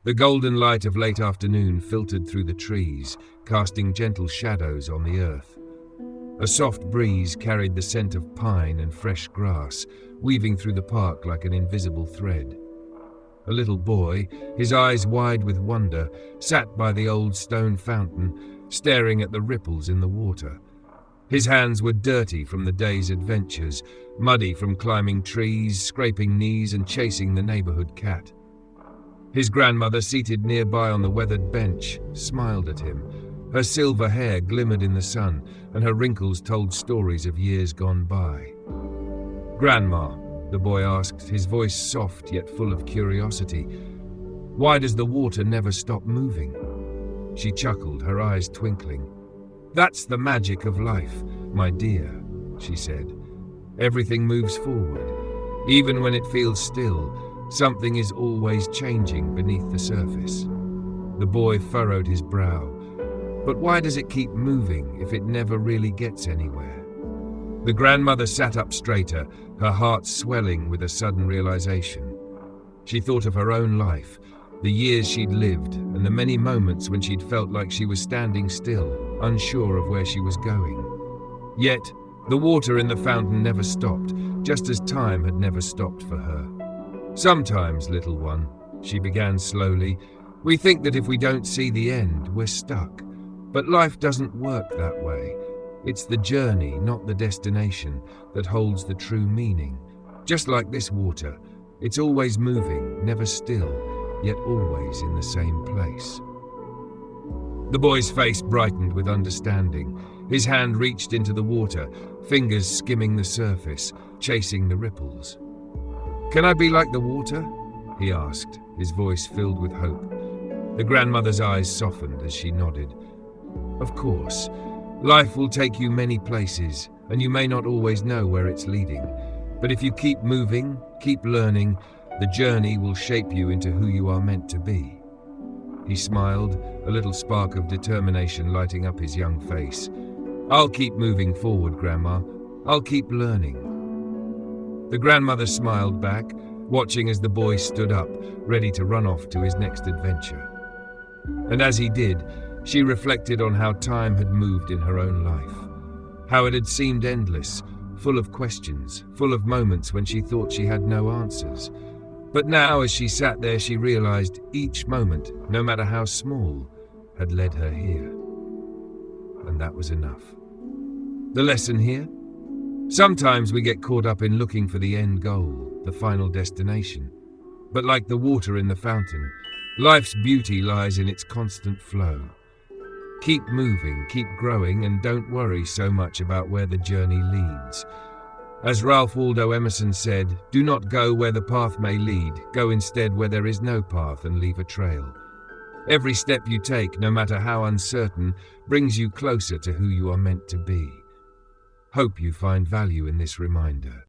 The golden light of late afternoon filtered through the trees, casting gentle shadows on the earth. A soft breeze carried the scent of pine and fresh grass, weaving through the park like an invisible thread. A little boy, his eyes wide with wonder, sat by the old stone fountain, staring at the ripples in the water. His hands were dirty from the day's adventures, muddy from climbing trees, scraping knees and chasing the neighborhood cat. His grandmother, seated nearby on the weathered bench, smiled at him. Her silver hair glimmered in the sun, and her wrinkles told stories of years gone by. "Grandma," the boy asked, his voice soft yet full of curiosity, "why does the water never stop moving?" She chuckled, her eyes twinkling. "That's the magic of life, my dear," she said. "Everything moves forward. Even when it feels still, something is always changing beneath the surface." The boy furrowed his brow. "But why does it keep moving if it never really gets anywhere?" The grandmother sat up straighter, her heart swelling with a sudden realization. She thought of her own life, the years she'd lived, and the many moments when she'd felt like she was standing still, unsure of where she was going. Yet, the water in the fountain never stopped, just as time had never stopped for her. "Sometimes, little one," she began slowly, "we think that if we don't see the end, we're stuck. But life doesn't work that way. It's the journey, not the destination, that holds the true meaning. Just like this water, it's always moving, never still, yet always in the same place." The boy's face brightened with understanding. His hand reached into the water, fingers skimming the surface, chasing the ripples. "Can I be like the water?" he asked, his voice filled with hope. The grandmother's eyes softened as she nodded. "Of course. Life will take you many places, and you may not always know where it's leading. But if you keep moving, keep learning, the journey will shape you into who you are meant to be." He smiled, a little spark of determination lighting up his young face. "I'll keep moving forward, Grandma. I'll keep learning." The grandmother smiled back, watching as the boy stood up, ready to run off to his next adventure. And as he did, she reflected on how time had moved in her own life, how it had seemed endless, full of questions, full of moments when she thought she had no answers. But now, as she sat there, she realized each moment, no matter how small, had led her here. And that was enough. The lesson here? Sometimes we get caught up in looking for the end goal, the final destination. But like the water in the fountain, life's beauty lies in its constant flow. Keep moving, keep growing, and don't worry so much about where the journey leads. As Ralph Waldo Emerson said, "Do not go where the path may lead, go instead where there is no path and leave a trail." Every step you take, no matter how uncertain, brings you closer to who you are meant to be. Hope you find value in this reminder.